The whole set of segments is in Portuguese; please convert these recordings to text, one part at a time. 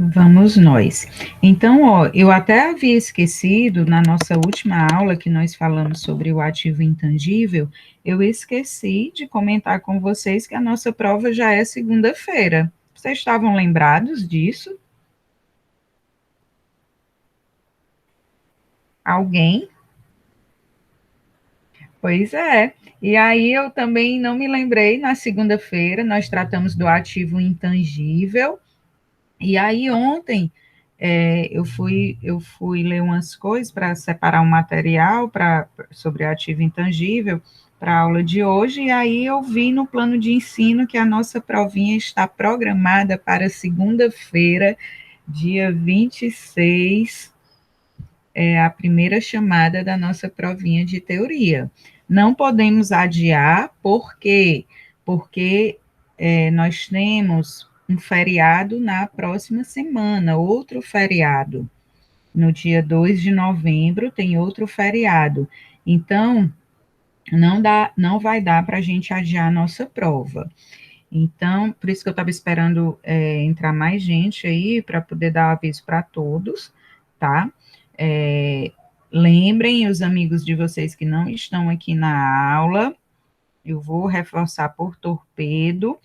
Vamos nós. Então, ó, eu até havia esquecido na nossa última aula que nós falamos sobre o ativo intangível, eu esqueci de comentar com vocês que a nossa prova já é segunda-feira. Vocês estavam lembrados disso? Alguém? Pois é. E aí eu também não me lembrei, na segunda-feira nós tratamos do ativo intangível. E aí ontem eu fui ler umas coisas para separar um material sobre ativo intangível para a aula de hoje, e aí eu vi no plano de ensino que a nossa provinha está programada para segunda-feira, dia 26, a primeira chamada da nossa provinha de teoria. Não podemos adiar, por quê? Porque nós temos um feriado na próxima semana, outro feriado. No dia 2 de novembro tem outro feriado. Então, não vai dar para a gente adiar a nossa prova. Então, por isso que eu estava esperando entrar mais gente aí, para poder dar aviso para todos, tá? É, lembrem os amigos de vocês que não estão aqui na aula, eu vou reforçar por torpedo,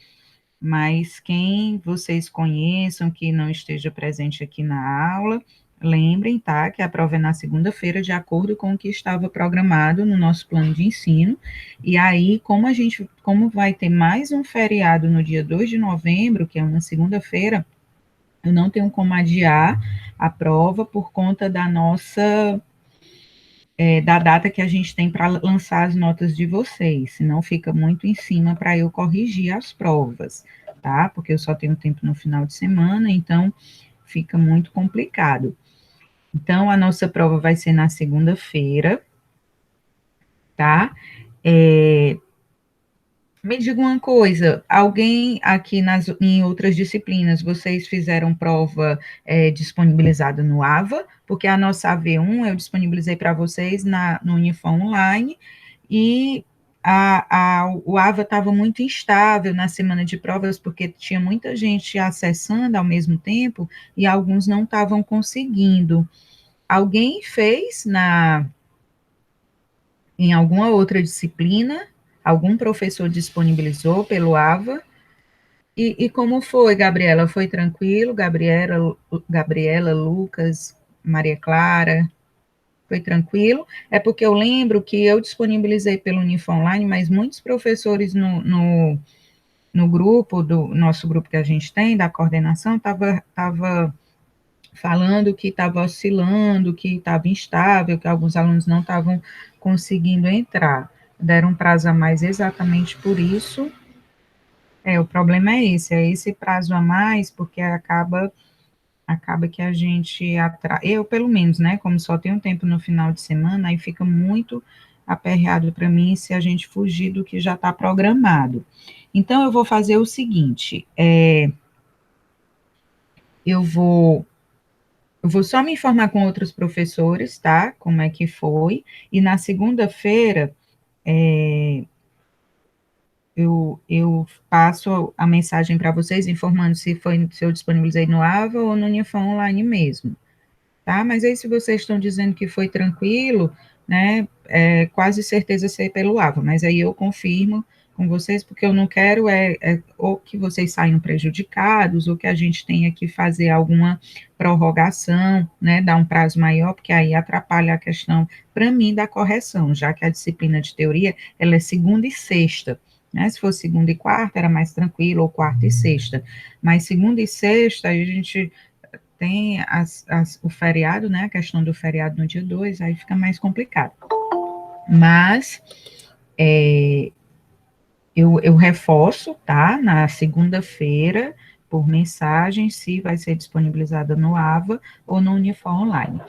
mas quem vocês conheçam que não esteja presente aqui na aula, lembrem, tá, que a prova é na segunda-feira, de acordo com o que estava programado no nosso plano de ensino. E aí, como vai ter mais um feriado no dia 2 de novembro, que é uma segunda-feira, eu não tenho como adiar a prova por conta da data que a gente tem para lançar as notas de vocês, senão fica muito em cima para eu corrigir as provas, tá? Porque eu só tenho tempo no final de semana, então fica muito complicado. Então, a nossa prova vai ser na segunda-feira, tá? É, me diga uma coisa, alguém aqui em outras disciplinas, vocês fizeram prova disponibilizada no AVA? Porque a nossa AV1 eu disponibilizei para vocês no Unifam Online, e o AVA estava muito instável na semana de provas, porque tinha muita gente acessando ao mesmo tempo, e alguns não estavam conseguindo. Alguém fez em alguma outra disciplina? Algum professor disponibilizou pelo AVA? E como foi, Gabriela? Foi tranquilo? Gabriela, Lucas, Maria Clara? Foi tranquilo? É porque eu lembro que eu disponibilizei pelo Unifam Online, mas muitos professores no grupo, do nosso grupo que a gente tem, da coordenação, tava falando que estava oscilando, que estava instável, que alguns alunos não estavam conseguindo entrar. Deram um prazo a mais exatamente por isso. O problema é esse prazo a mais, porque acaba que a gente eu pelo menos, né, como só tenho tempo no final de semana, aí fica muito aperreado para mim se a gente fugir do que já está programado. Então eu vou fazer o seguinte, eu vou Eu vou só me informar com outros professores, tá? Como é que foi. E na segunda-feira, eu passo a mensagem para vocês informando se eu disponibilizei no AVA ou no Unifam Online mesmo, tá? Mas aí, se vocês estão dizendo que foi tranquilo, né, quase certeza ser pelo AVA, mas aí eu confirmo com vocês, porque eu não quero ou que vocês saiam prejudicados, ou que a gente tenha que fazer alguma prorrogação, né, dar um prazo maior, porque aí atrapalha a questão, para mim, da correção, já que a disciplina de teoria, ela é segunda e sexta, né, se fosse segunda e quarta, era mais tranquilo, ou quarta e sexta, mas segunda e sexta, aí a gente tem o feriado, né, a questão do feriado no dia 2, aí fica mais complicado. Mas eu reforço, tá, na segunda-feira, por mensagem, se vai ser disponibilizada no AVA ou no Unifam Online.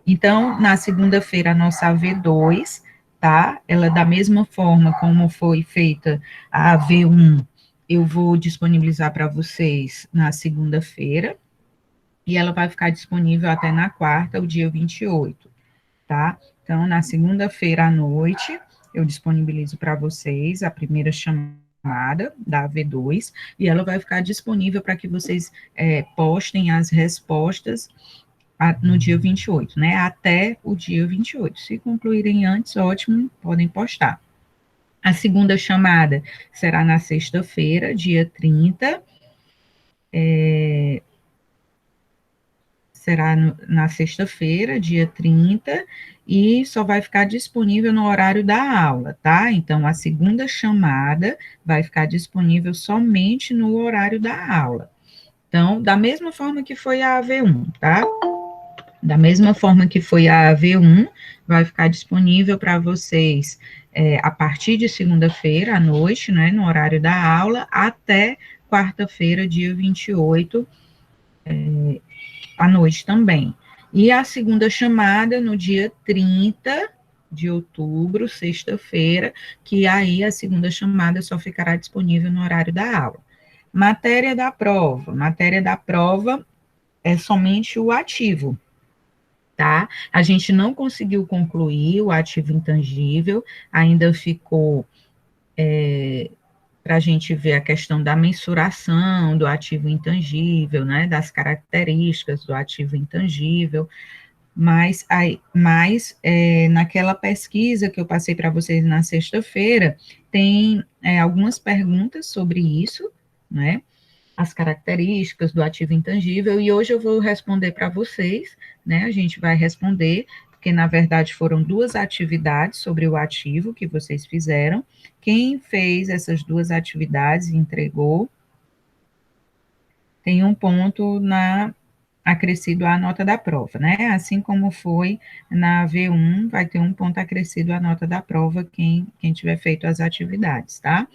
Então, na segunda-feira, a nossa AV2, tá, ela da mesma forma como foi feita a AV1, eu vou disponibilizar para vocês na segunda-feira, e ela vai ficar disponível até na quarta, o dia 28, tá? Então, na segunda-feira à noite, eu disponibilizo para vocês a primeira chamada chamada da AV2 e ela vai ficar disponível para que vocês postem as respostas no dia 28, né? Até o dia 28. Se concluírem antes, ótimo, podem postar. A segunda chamada será na sexta-feira, dia 30. Será na sexta-feira, dia 30, e só vai ficar disponível no horário da aula, tá? Então, a segunda chamada vai ficar disponível somente no horário da aula. Então, da mesma forma que foi a AV1, tá? Da mesma forma que foi a AV1, vai ficar disponível para vocês a partir de segunda-feira à noite, né, no horário da aula, até quarta-feira, dia 28, à noite também. E a segunda chamada no dia 30 de outubro, sexta-feira, que aí a segunda chamada só ficará disponível no horário da aula. Matéria da prova. Matéria da prova é somente o ativo, tá? A gente não conseguiu concluir o ativo intangível, ainda ficou para a gente ver a questão da mensuração do ativo intangível, né, das características do ativo intangível, mas naquela pesquisa que eu passei para vocês na sexta-feira, tem algumas perguntas sobre isso, né, as características do ativo intangível, e hoje eu vou responder para vocês, né? A gente vai responder, porque na verdade foram duas atividades sobre o ativo que vocês fizeram. Quem fez essas duas atividades e entregou, tem um ponto acrescido à nota da prova, né? Assim como foi na V1, vai ter um ponto acrescido à nota da prova quem tiver feito as atividades, tá?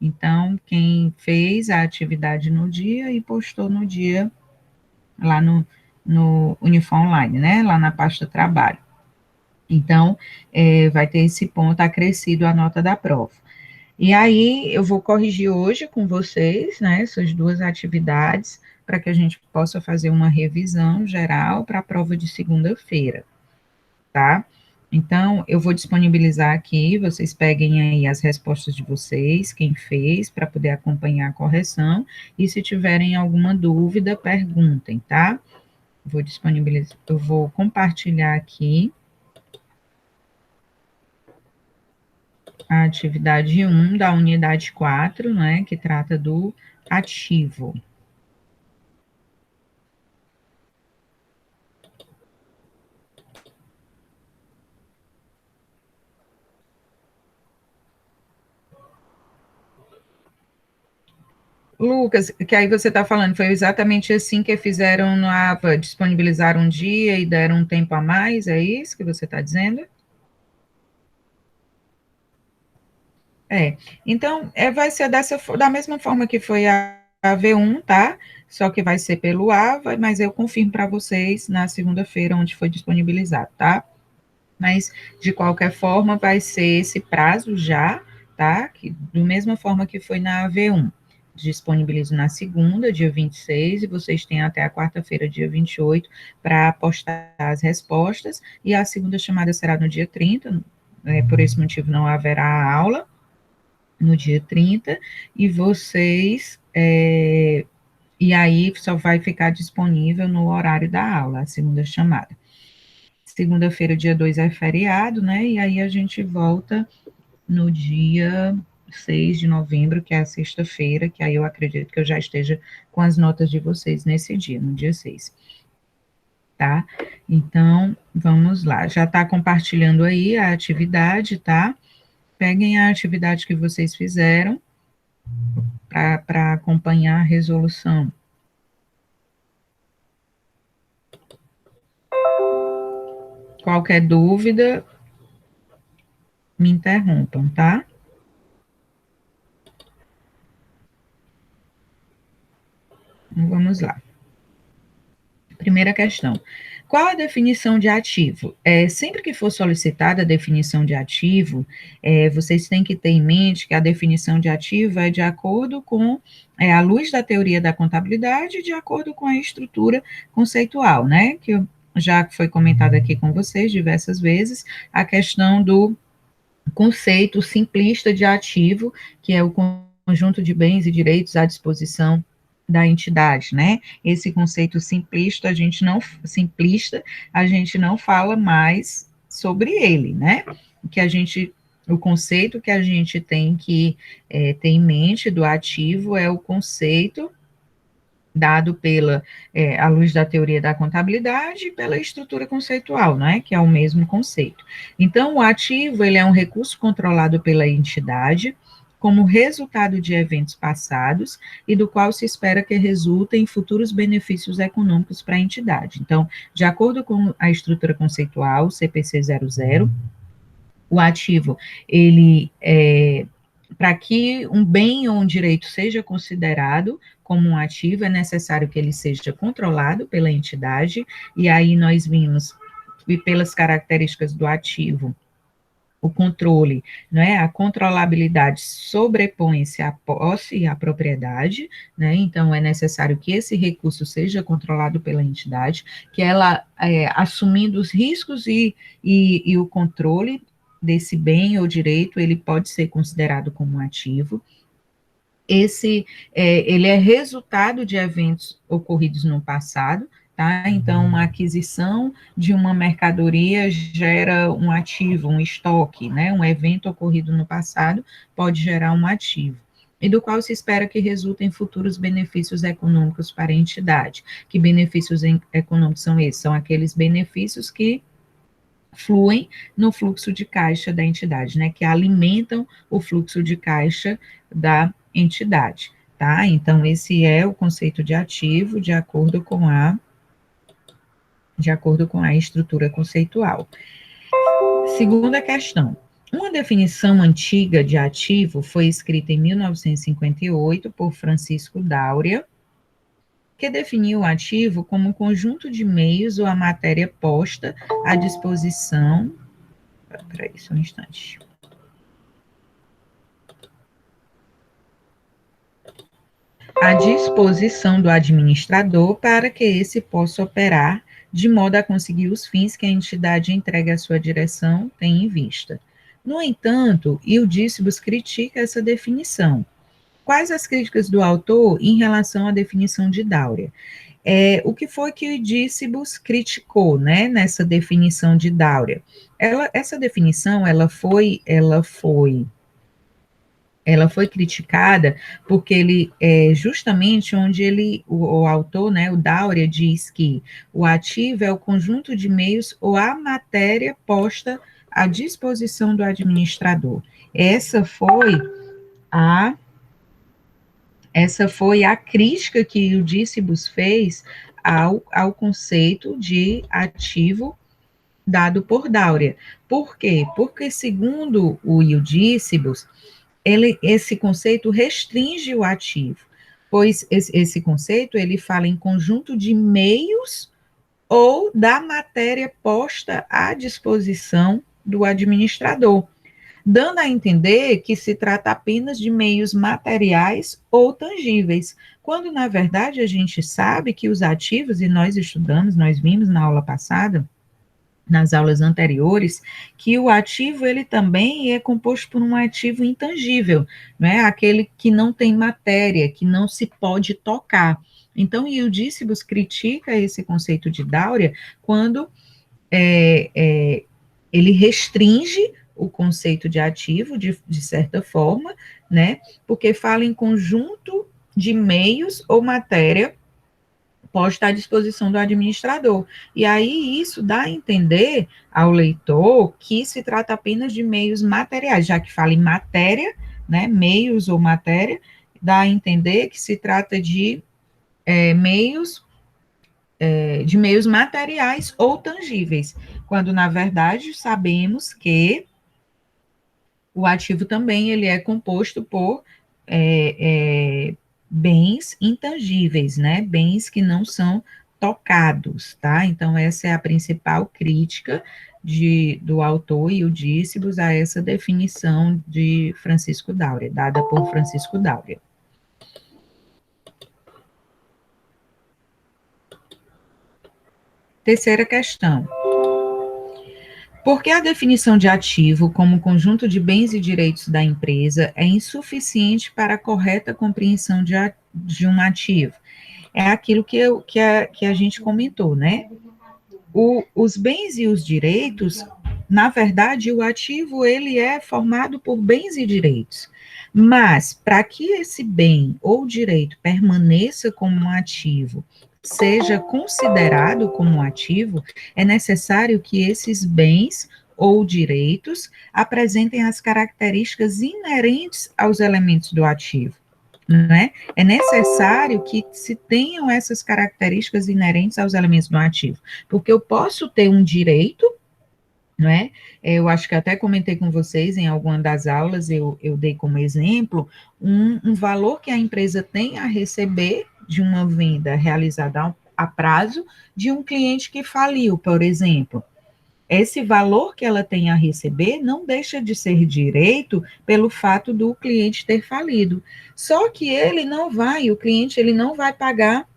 Então, quem fez a atividade no dia e postou no dia lá no Unifom Online, né? Lá na pasta trabalho. Então, vai ter esse ponto acrescido à nota da prova. E aí, eu vou corrigir hoje com vocês, né? Essas duas atividades, para que a gente possa fazer uma revisão geral para a prova de segunda-feira, tá? Então, eu vou disponibilizar aqui, vocês peguem aí as respostas de vocês, quem fez, para poder acompanhar a correção, e se tiverem alguma dúvida, perguntem, tá? Vou disponibilizar, eu vou compartilhar aqui a atividade 1 da unidade 4, né, que trata do ativo. Lucas, que aí você está falando, foi exatamente assim que fizeram no APA, disponibilizaram um dia e deram um tempo a mais, é isso que você está dizendo? Então, vai ser da mesma forma que foi a V1, tá? Só que vai ser pelo AVA, mas eu confirmo para vocês na segunda-feira, onde foi disponibilizado, tá? Mas, de qualquer forma, vai ser esse prazo já, tá? Que, da mesma forma que foi na V1. Disponibilizo na segunda, dia 26, e vocês têm até a quarta-feira, dia 28, para postar as respostas, e a segunda chamada será no dia 30, por esse motivo não haverá aula, no dia 30, e vocês, e aí só vai ficar disponível no horário da aula, a segunda chamada. Segunda-feira, dia 2 é feriado, né, e aí a gente volta no dia 6 de novembro, que é a sexta-feira, que aí eu acredito que eu já esteja com as notas de vocês nesse dia, no dia 6. Tá? Então, vamos lá. Já está compartilhando aí a atividade, tá? Peguem a atividade que vocês fizeram para acompanhar a resolução. Qualquer dúvida, me interrompam, tá? Então, vamos lá. Primeira questão. Qual a definição de ativo? Sempre que for solicitada a definição de ativo, vocês têm que ter em mente que a definição de ativo é de acordo com a luz da teoria da contabilidade, de acordo com a estrutura conceitual, né? Que já foi comentado aqui com vocês diversas vezes, a questão do conceito simplista de ativo, que é o conjunto de bens e direitos à disposição da entidade, né? Esse conceito simplista, a gente não fala mais sobre ele, né? O conceito que a gente tem que ter em mente do ativo é o conceito dado à luz da teoria da contabilidade e pela estrutura conceitual, né, que é o mesmo conceito. Então, o ativo, ele é um recurso controlado pela entidade como resultado de eventos passados e do qual se espera que resultem futuros benefícios econômicos para a entidade. Então, de acordo com a estrutura conceitual, CPC 00, o ativo, ele para que um bem ou um direito seja considerado como um ativo, é necessário que ele seja controlado pela entidade, e aí nós vimos que pelas características do ativo, o controle, né, a controlabilidade sobrepõe-se à posse e à propriedade, né, então é necessário que esse recurso seja controlado pela entidade, que ela, assumindo os riscos e o controle desse bem ou direito, ele pode ser considerado como um ativo. Ele é resultado de eventos ocorridos no passado, tá? Então, uma aquisição de uma mercadoria gera um ativo, um estoque, né? Um evento ocorrido no passado pode gerar um ativo e do qual se espera que resultem futuros benefícios econômicos para a entidade. Que benefícios econômicos são esses? São aqueles benefícios que fluem no fluxo de caixa da entidade, né, que alimentam o fluxo de caixa da entidade, tá? Então, esse é o conceito de ativo de acordo com a estrutura conceitual. Segunda questão. Uma definição antiga de ativo foi escrita em 1958 por Francisco Dáurea, que definiu o ativo como um conjunto de meios ou a matéria posta à disposição. Espera aí, só um instante. À disposição do administrador para que esse possa operar de modo a conseguir os fins que a entidade entregue à sua direção tem em vista. No entanto, Eudícibus critica essa definição. Quais as críticas do autor em relação à definição de Dáurea? O que foi que Eudícibus criticou, né, nessa definição de Dáurea? Essa definição, ela foi criticada porque ele justamente onde o autor, né, o Dáurea, diz que o ativo é o conjunto de meios ou a matéria posta à disposição do administrador. Essa foi a essa foi a crítica que o Dícibus fez ao conceito de ativo dado por Dáurea. Por quê? Porque, segundo o Eudícibus, esse conceito restringe o ativo, pois esse conceito ele fala em conjunto de meios ou da matéria posta à disposição do administrador, dando a entender que se trata apenas de meios materiais ou tangíveis, quando na verdade a gente sabe que os ativos, e nós estudamos, nós vimos na aula passada, nas aulas anteriores, que o ativo ele também é composto por um ativo intangível, né? Aquele que não tem matéria, que não se pode tocar. Então, Eudícibus critica esse conceito de Dáurea quando é, é, ele restringe o conceito de ativo, de certa forma, né? Porque fala em conjunto de meios ou matéria posta à disposição do administrador. E aí isso dá a entender ao leitor que se trata apenas de meios materiais, já que fala em matéria, né, meios ou matéria, dá a entender que se trata de meios materiais ou tangíveis, quando na verdade sabemos que o ativo também ele é composto por bens intangíveis, né? Bens que não são tocados, tá? Então, essa é a principal crítica do autor Eudícibus a essa definição de Francisco Dáurea, dada por Francisco Dáurea. Terceira questão. Porque a definição de ativo como conjunto de bens e direitos da empresa é insuficiente para a correta compreensão de um ativo. É aquilo que a gente comentou, né? Os bens e os direitos, na verdade, o ativo ele é formado por bens e direitos. Mas para que esse bem ou direito permaneça como um ativo, seja considerado como um ativo, é necessário que esses bens ou direitos apresentem as características inerentes aos elementos do ativo. Né? É necessário que se tenham essas características inerentes aos elementos do ativo, porque eu posso ter um direito, não é? Eu acho que até comentei com vocês em alguma das aulas, eu dei como exemplo um valor que a empresa tem a receber de uma venda realizada a prazo de um cliente que faliu, por exemplo. Esse valor que ela tem a receber não deixa de ser direito pelo fato do cliente ter falido. Só que ele não vai, o cliente ele não vai pagar,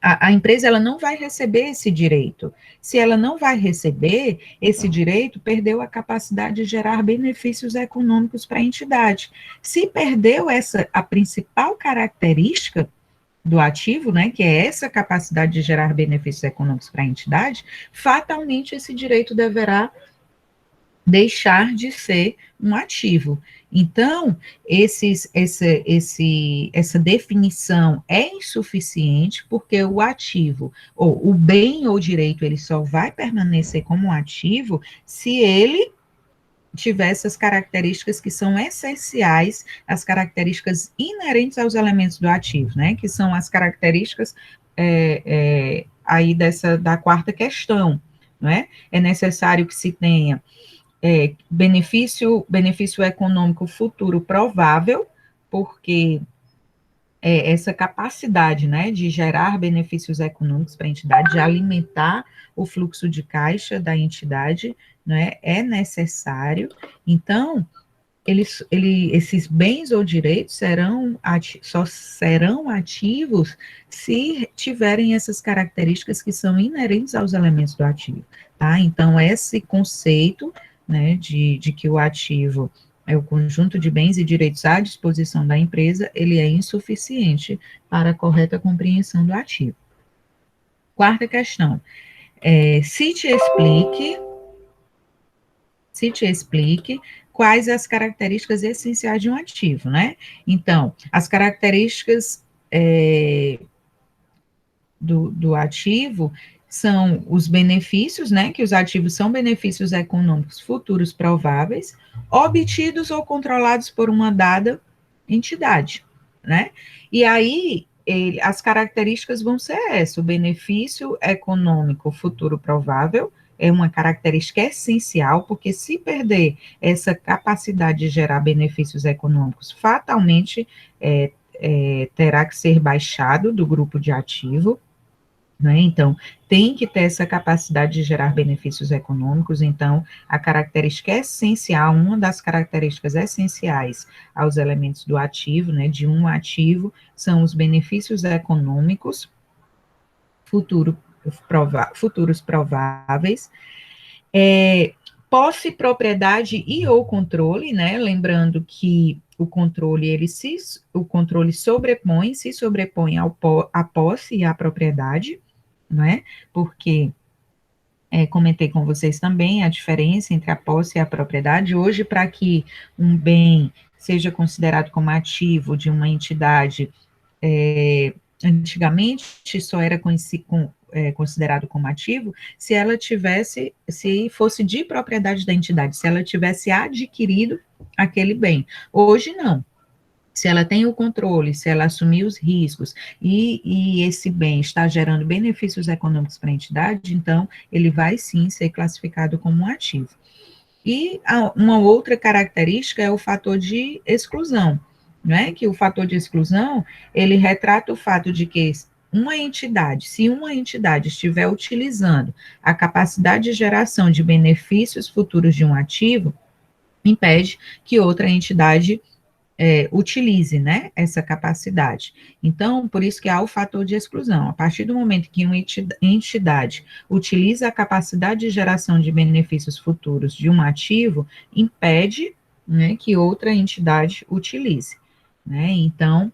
a empresa ela não vai receber esse direito. Se ela não vai receber esse direito, perdeu a capacidade de gerar benefícios econômicos para a entidade. Se perdeu essa a principal característica do ativo, né, que é essa capacidade de gerar benefícios econômicos para a entidade, fatalmente esse direito deverá deixar de ser um ativo. Então, essa definição é insuficiente, porque o ativo, ou o bem ou direito, ele só vai permanecer como um ativo se ele tiver essas características que são essenciais, as características inerentes aos elementos do ativo, né? Que são as características aí da quarta questão, né? É necessário que se tenha benefício econômico futuro provável, porque essa capacidade, né, de gerar benefícios econômicos para a entidade, de alimentar o fluxo de caixa da entidade, né, é necessário. Então, esses bens ou direitos só serão ativos se tiverem essas características que são inerentes aos elementos do ativo, tá? Então, esse conceito, né, de que o ativo é o conjunto de bens e direitos à disposição da empresa, ele é insuficiente para a correta compreensão do ativo. Quarta questão, se te explique quais as características essenciais de um ativo, né? Então, as características do ativo são os benefícios, né? Que os ativos são benefícios econômicos futuros prováveis, obtidos ou controlados por uma dada entidade, né? E aí, as características vão ser essas: o benefício econômico futuro provável é uma característica essencial, porque se perder essa capacidade de gerar benefícios econômicos, fatalmente terá que ser baixado do grupo de ativo, né? Então, tem que ter essa capacidade de gerar benefícios econômicos. Então, a característica essencial, uma das características essenciais aos elementos do ativo, né, de um ativo, são os benefícios econômicos futuros prováveis, posse, propriedade e ou controle, né? Lembrando que o controle se sobrepõe à posse e à propriedade, não é? Porque comentei com vocês também a diferença entre a posse e a propriedade. Hoje, para que um bem seja considerado como ativo de uma entidade, antigamente só era considerado como ativo se fosse de propriedade da entidade, se ela tivesse adquirido aquele bem. Hoje não. Se ela tem o controle, se ela assumir os riscos e esse bem está gerando benefícios econômicos para a entidade, então ele vai sim ser classificado como um ativo. E uma outra característica é o fator de exclusão, né? Que o fator de exclusão, ele retrata o fato de que se uma entidade estiver utilizando a capacidade de geração de benefícios futuros de um ativo, impede que outra entidade utilize, né, essa capacidade. Então, por isso que há o fator de exclusão. A partir do momento que uma entidade utiliza a capacidade de geração de benefícios futuros de um ativo, impede, né, que outra entidade utilize, né? Então,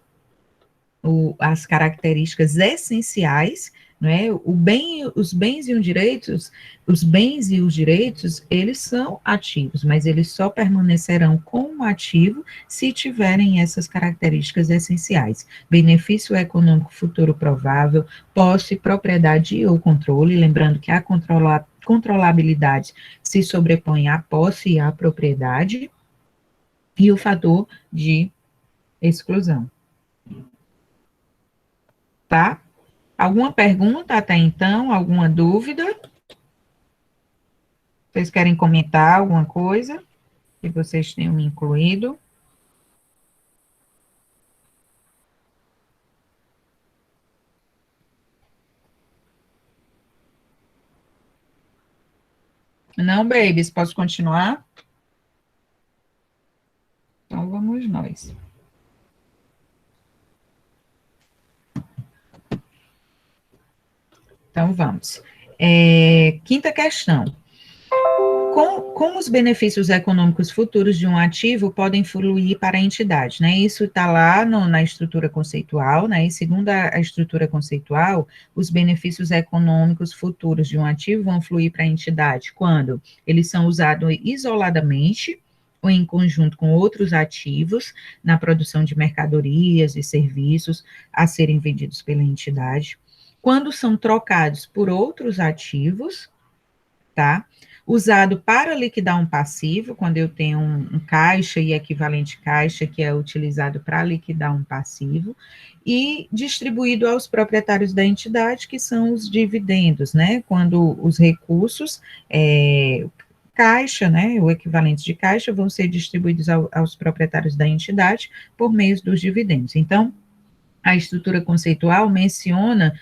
as características essenciais, né, os bens e os bens e os direitos, eles são ativos, mas eles só permanecerão como ativo se tiverem essas características essenciais: benefício econômico futuro provável, posse, propriedade ou controle, lembrando que a controlabilidade se sobrepõe à posse e à propriedade, e o fator de exclusão, tá? Alguma pergunta até então? Alguma dúvida? Vocês querem comentar alguma coisa que vocês tenham me incluído? Não, babies, posso continuar? Então vamos nós. Então vamos. Quinta questão. Como os benefícios econômicos futuros de um ativo podem fluir para a entidade, né? Isso está lá na estrutura conceitual, né? E segundo a estrutura conceitual, os benefícios econômicos futuros de um ativo vão fluir para a entidade quando eles são usados isoladamente ou em conjunto com outros ativos na produção de mercadorias e serviços a serem vendidos pela entidade, quando são trocados por outros ativos, tá? Usado para liquidar um passivo, quando eu tenho um caixa e equivalente caixa, que é utilizado para liquidar um passivo, e distribuído aos proprietários da entidade, que são os dividendos, né? Quando os recursos, caixa, né? O equivalente de caixa, vão ser distribuídos aos proprietários da entidade por meio dos dividendos. Então, a estrutura conceitual menciona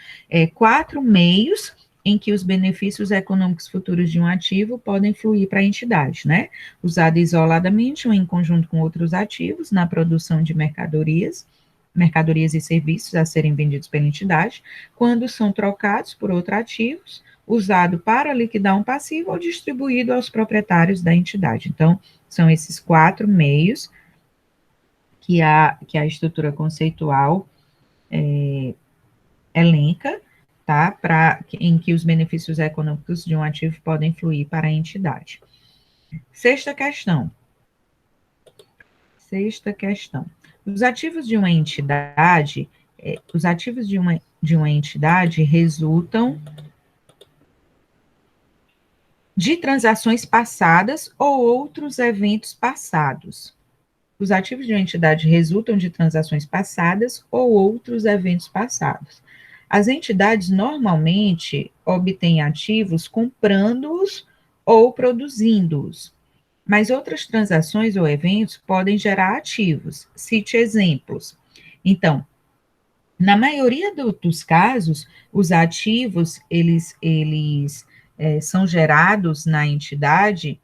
4 meios em que os benefícios econômicos futuros de um ativo podem fluir para a entidade, né? Usado isoladamente ou em conjunto com outros ativos na produção de mercadorias e serviços a serem vendidos pela entidade, quando são trocados por outros ativos, usado para liquidar um passivo ou distribuído aos proprietários da entidade. Então, são esses 4 meios que a estrutura conceitual elenca, tá? Em que os benefícios econômicos de um ativo podem fluir para a entidade. Sexta questão. Os ativos de uma entidade, resultam de transações passadas ou outros eventos passados. Os ativos de uma entidade resultam de transações passadas ou outros eventos passados. As entidades normalmente obtêm ativos comprando-os ou produzindo-os, mas outras transações ou eventos podem gerar ativos. Cite exemplos. Então, na maioria dos casos, os ativos, eles são gerados na entidade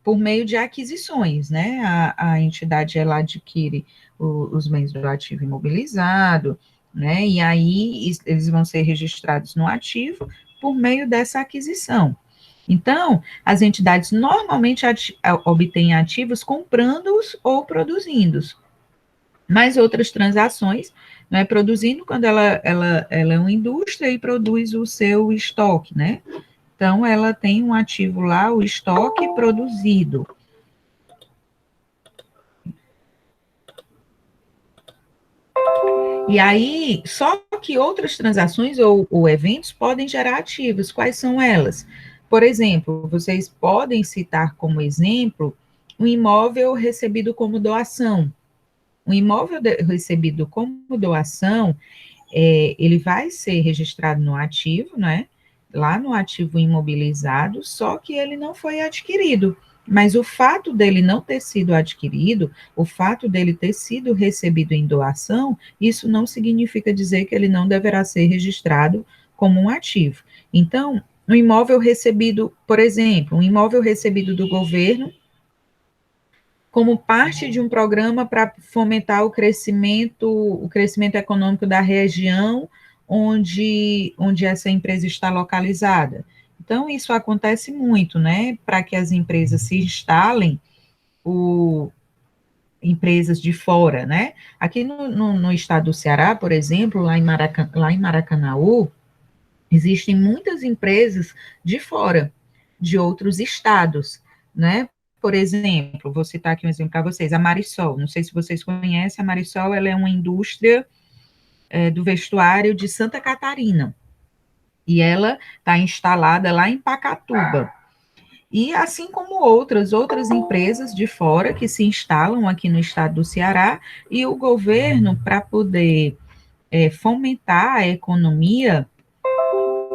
por meio de aquisições, né? A entidade, ela adquire os bens do ativo imobilizado, né? E aí eles vão ser registrados no ativo por meio dessa aquisição. Então, as entidades normalmente obtêm ativos comprando-os ou produzindo-os, mas outras transações, né, produzindo quando ela é uma indústria e produz o seu estoque, né? Então, ela tem um ativo lá, o estoque produzido. E aí, só que outras transações ou eventos podem gerar ativos. Quais são elas? Por exemplo, vocês podem citar como exemplo um imóvel recebido como doação. Um imóvel recebido como doação, ele vai ser registrado no ativo, né? Lá no ativo imobilizado, só que ele não foi adquirido. Mas o fato dele não ter sido adquirido, o fato dele ter sido recebido em doação, isso não significa dizer que ele não deverá ser registrado como um ativo. Então, um imóvel recebido, por exemplo, um imóvel recebido do governo como parte de um programa para fomentar o crescimento econômico da região onde essa empresa está localizada. Então, isso acontece muito, né? Para que as empresas se instalem, empresas de fora, né? Aqui no estado do Ceará, por exemplo, lá em Maracanaú, existem muitas empresas de fora, de outros estados, né? Por exemplo, vou citar aqui um exemplo para vocês, a Marisol. Não sei se vocês conhecem, a Marisol, ela é uma indústria do vestuário de Santa Catarina, e ela está instalada lá em Pacatuba. E assim como outras empresas de fora que se instalam aqui no estado do Ceará, e o governo, para poder fomentar a economia,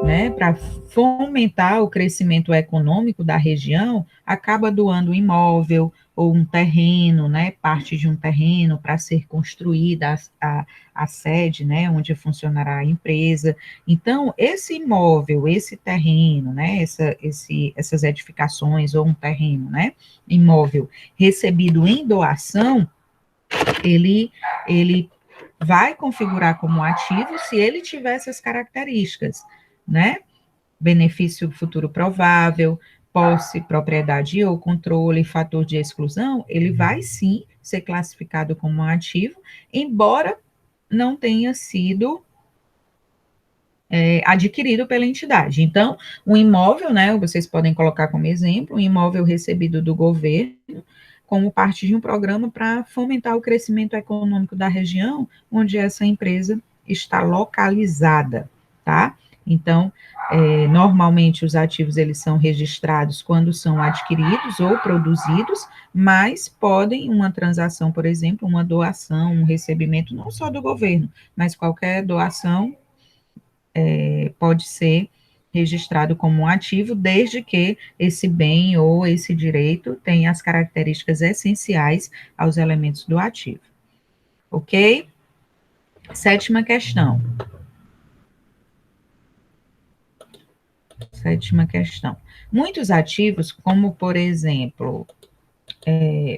né, para fomentar o crescimento econômico da região, acaba doando um imóvel ou um terreno, né, parte de um terreno para ser construída a sede, né, onde funcionará a empresa. Então, esse imóvel, esse terreno, né, essas edificações ou um terreno, né, imóvel recebido em doação, ele vai configurar como ativo se ele tiver essas características, né? Benefício futuro provável, posse, propriedade ou controle, fator de exclusão, ele vai sim ser classificado como um ativo, embora não tenha sido adquirido pela entidade. Então, um imóvel, né, vocês podem colocar como exemplo, um imóvel recebido do governo, como parte de um programa para fomentar o crescimento econômico da região onde essa empresa está localizada, tá? Então, normalmente os ativos eles são registrados quando são adquiridos ou produzidos, mas podem uma transação, por exemplo, uma doação, um recebimento, não só do governo, mas qualquer doação pode ser registrado como um ativo, desde que esse bem ou esse direito tenha as características essenciais aos elementos do ativo. Ok? Sétima questão. Sétima questão. Muitos ativos, como por exemplo,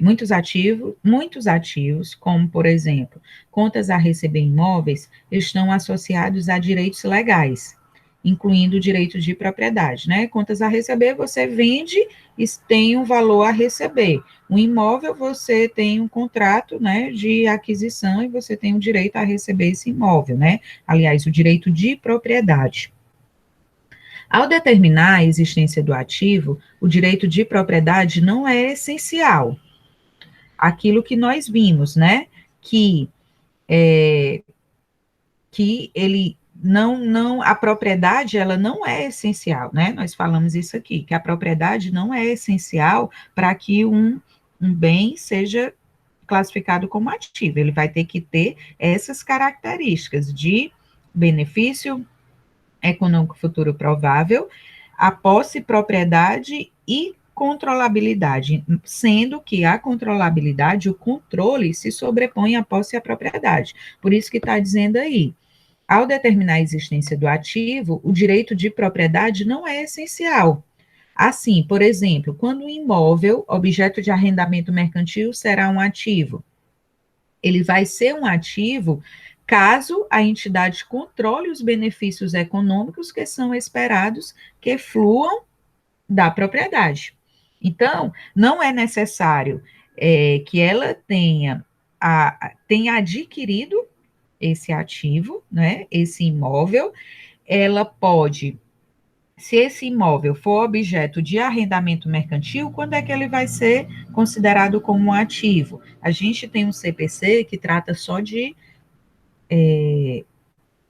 muitos ativos, como por exemplo, contas a receber imóveis, estão associados a direitos legais, incluindo o direito de propriedade, né? Contas a receber, você vende e tem um valor a receber. Um imóvel, você tem um contrato, né, de aquisição e você tem o direito a receber esse imóvel, né? Aliás, o direito de propriedade. Ao determinar a existência do ativo, o direito de propriedade não é essencial. Aquilo que nós vimos, né? É, que ele a propriedade, ela não é essencial, né? Nós falamos isso aqui, que a propriedade não é essencial para que um bem seja classificado como ativo. Ele vai ter que ter essas características de benefício econômico futuro provável, a posse, propriedade e controlabilidade, sendo que a controlabilidade, o controle, se sobrepõe à posse e à propriedade. Por isso que está dizendo aí, ao determinar a existência do ativo, o direito de propriedade não é essencial. Assim, por exemplo, quando um imóvel, objeto de arrendamento mercantil, será um ativo, ele vai ser um ativo caso a entidade controle os benefícios econômicos que são esperados que fluam da propriedade. Então, não é necessário que ela tenha adquirido esse ativo, né, esse imóvel, ela pode, se esse imóvel for objeto de arrendamento mercantil, quando é que ele vai ser considerado como um ativo? A gente tem um CPC que trata só de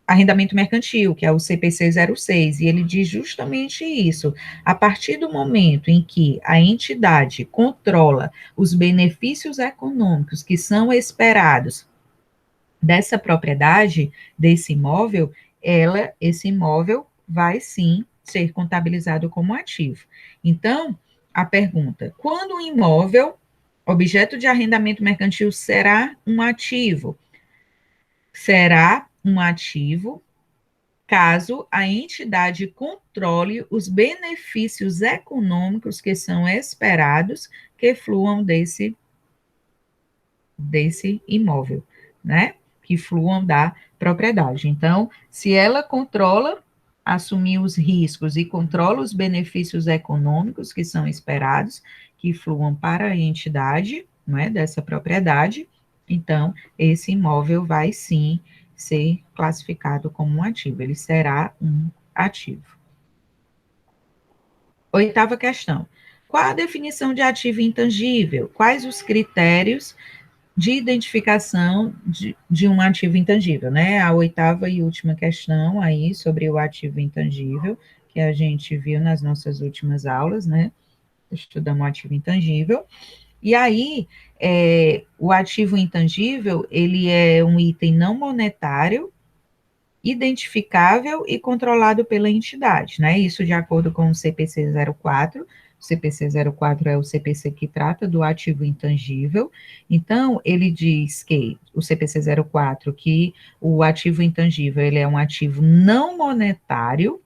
arrendamento mercantil, que é o CPC 06, e ele diz justamente isso. A partir do momento em que a entidade controla os benefícios econômicos que são esperados dessa propriedade, desse imóvel, esse imóvel vai sim ser contabilizado como ativo. Então, a pergunta: quando um imóvel, objeto de arrendamento mercantil, será um ativo? Será um ativo caso a entidade controle os benefícios econômicos que são esperados que fluam desse desse imóvel, né? Que fluam da propriedade. Então, se ela controla, assumir os riscos e controla os benefícios econômicos que são esperados, que fluam para a entidade, não é, dessa propriedade, então, esse imóvel vai sim ser classificado como um ativo, ele será um ativo. Oitava questão. Qual a definição de ativo intangível? Quais os critérios de identificação de um ativo intangível, né? A oitava e última questão aí sobre o ativo intangível, que a gente viu nas nossas últimas aulas, né? Estudamos o ativo intangível. E aí, o ativo intangível, ele é um item não monetário, identificável e controlado pela entidade, né? Isso de acordo com o CPC 04. O CPC 04 é o CPC que trata do ativo intangível. Então, ele diz que o CPC 04 que o ativo intangível ele é um ativo não monetário,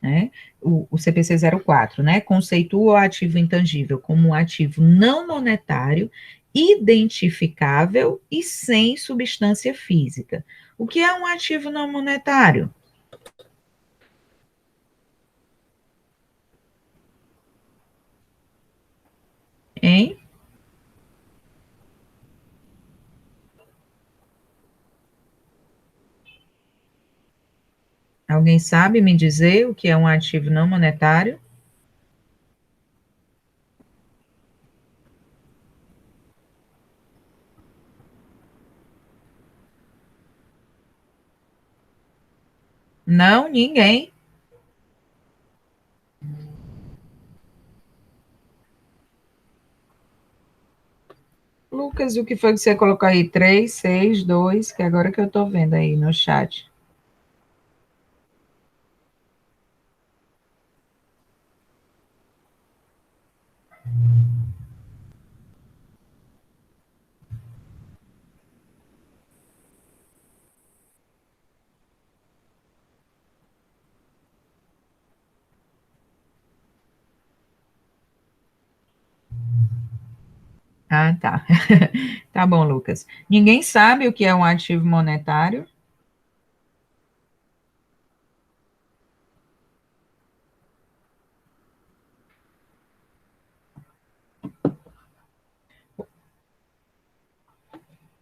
né? O CPC 04, né? Conceitua o ativo intangível como um ativo não monetário, identificável e sem substância física. O que é um ativo não monetário? Hein? Alguém sabe me dizer o que é um ativo não monetário? Não, ninguém. Lucas, o que foi que você colocou aí? 3, 6, 2, que agora que eu estou vendo aí no chat. Ah, tá. Tá bom, Lucas. Ninguém sabe o que é um ativo monetário?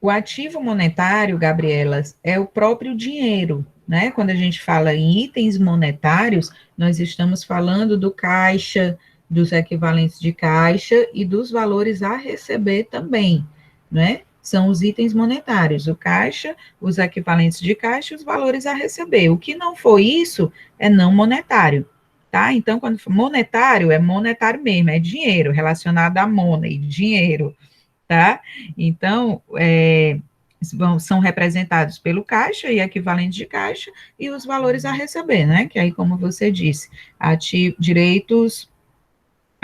O ativo monetário, Gabriela, é o próprio dinheiro, né? Quando a gente fala em itens monetários, nós estamos falando do caixa, dos equivalentes de caixa e dos valores a receber também, né? São os itens monetários, o caixa, os equivalentes de caixa e os valores a receber. O que não for isso é não monetário, tá? Então, quando for monetário, é monetário mesmo, é dinheiro relacionado a money, dinheiro, tá? Então, são representados pelo caixa e equivalente de caixa e os valores a receber, né? Que aí, como você disse, direitos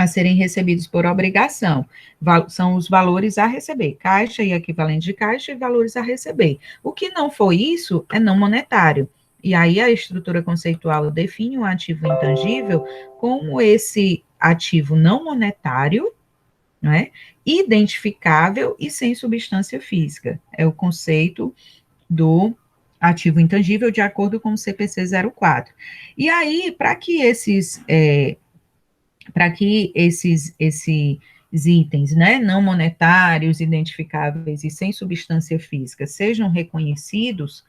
a serem recebidos por obrigação, são os valores a receber, caixa e equivalente de caixa e valores a receber. O que não for isso é não monetário. E aí a estrutura conceitual define o ativo intangível como esse ativo não monetário, não é? Identificável e sem substância física. É o conceito do ativo intangível de acordo com o CPC 04. E aí, para que esses itens, né, não monetários, identificáveis e sem substância física sejam reconhecidos,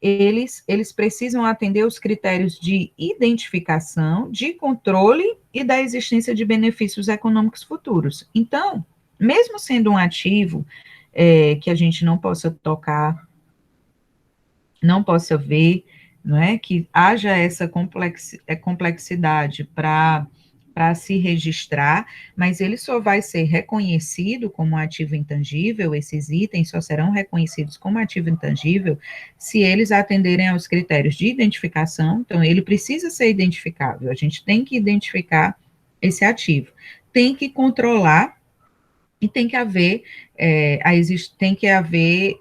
eles precisam atender os critérios de identificação, de controle e da existência de benefícios econômicos futuros. Então, mesmo sendo um ativo que a gente não possa tocar, não possa ver, não é, que haja essa complexidade para se registrar, mas ele só vai ser reconhecido como ativo intangível, esses itens só serão reconhecidos como ativo intangível se eles atenderem aos critérios de identificação, então ele precisa ser identificável, a gente tem que identificar esse ativo, tem que controlar e tem que haver, tem que haver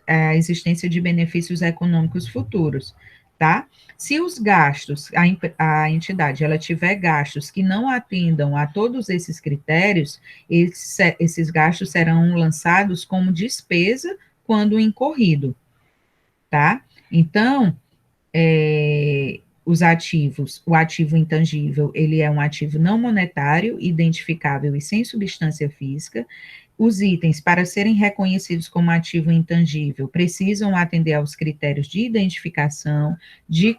a existência de benefícios econômicos futuros, tá? Se os gastos, a entidade, ela tiver gastos que não atendam a todos esses critérios, esses gastos serão lançados como despesa quando incorrido, tá? Então, os ativos, o ativo intangível, ele é um ativo não monetário, identificável e sem substância física. Os itens, para serem reconhecidos como ativo intangível, precisam atender aos critérios de identificação, de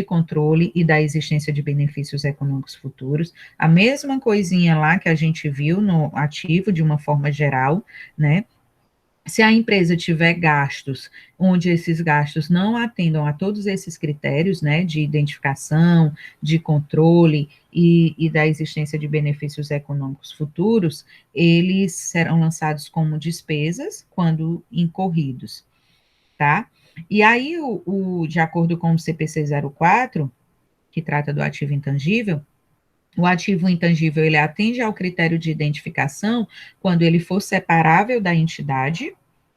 controle e da existência de benefícios econômicos futuros. A mesma coisinha lá que a gente viu no ativo, de uma forma geral, né? Se a empresa tiver gastos, onde esses gastos não atendam a todos esses critérios, né, de identificação, de controle e da existência de benefícios econômicos futuros, eles serão lançados como despesas quando incorridos, tá? E aí, de acordo com o CPC 04, que trata do ativo intangível, o ativo intangível, ele atende ao critério de identificação quando ele for separável da entidade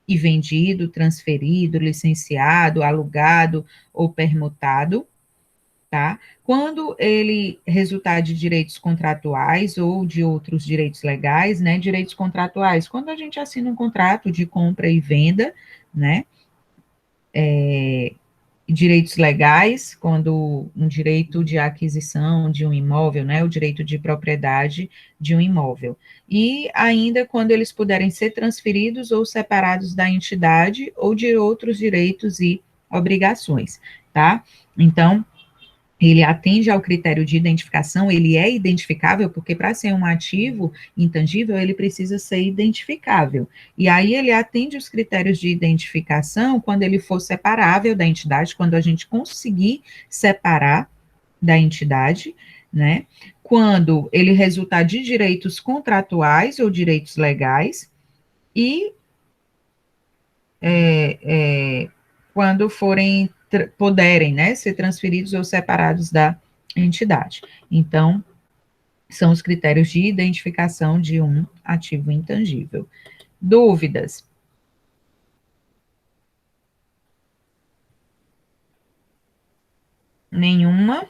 e vendido, transferido, licenciado, alugado ou permutado, tá? Quando ele resultar de direitos contratuais ou de outros direitos legais, né? Direitos contratuais, quando a gente assina um contrato de compra e venda, né? Direitos legais, quando um direito de aquisição de um imóvel, né, o direito de propriedade de um imóvel. E ainda quando eles puderem ser transferidos ou separados da entidade ou de outros direitos e obrigações, tá? Então, ele atende ao critério de identificação, ele é identificável, porque para ser um ativo intangível, ele precisa ser identificável. E aí ele atende os critérios de identificação quando ele for separável da entidade, quando a gente conseguir separar da entidade, né? Quando ele resultar de direitos contratuais ou direitos legais, e quando forem, puderem, né, ser transferidos ou separados da entidade. Então, são os critérios de identificação de um ativo intangível. Dúvidas? Nenhuma?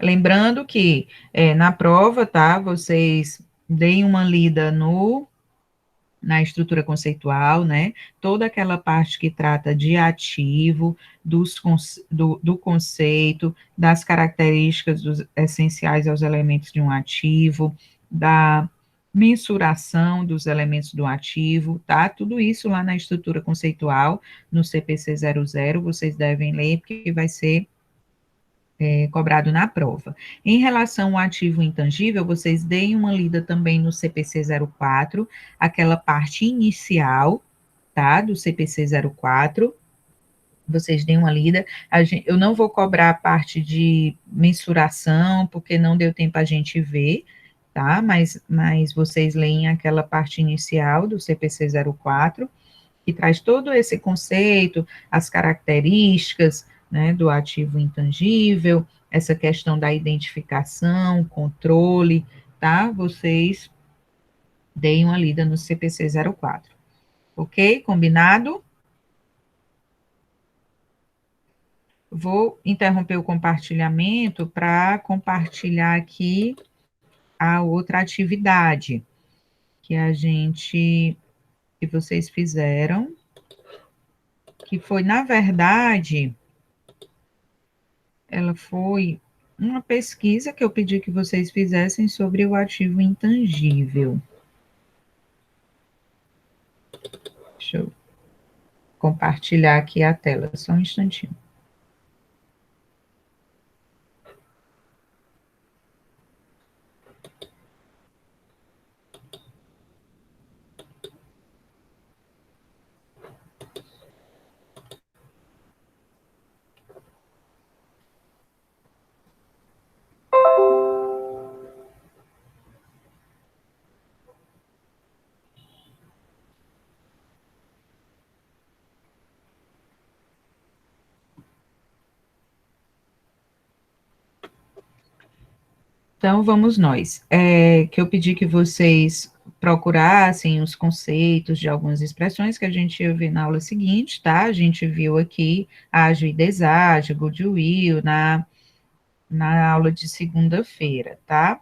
Lembrando que na prova, tá, vocês deem uma lida na estrutura conceitual, né? Toda aquela parte que trata de ativo, do conceito, das características essenciais aos elementos de um ativo, da mensuração dos elementos do ativo, tá? Tudo isso lá na estrutura conceitual, no CPC 00, vocês devem ler, porque vai ser cobrado na prova. Em relação ao ativo intangível, vocês deem uma lida também no CPC 04, aquela parte inicial, tá, do CPC 04, vocês deem uma lida. Eu não vou cobrar a parte de mensuração, porque não deu tempo a gente ver, tá, mas vocês leem aquela parte inicial do CPC 04, que traz todo esse conceito, as características, né, do ativo intangível, essa questão da identificação, controle, tá? Vocês deem uma lida no CPC 04. Ok? Combinado? Vou interromper o compartilhamento para compartilhar aqui a outra atividade que vocês fizeram, que foi, na verdade, ela foi uma pesquisa que eu pedi que vocês fizessem sobre o ativo intangível. Deixa eu compartilhar aqui a tela, só um instantinho. Então, vamos nós. Que eu pedi que vocês procurassem os conceitos de algumas expressões que a gente ia ver na aula seguinte, tá? A gente viu aqui ágil e deságio, goodwill, na aula de segunda-feira, tá?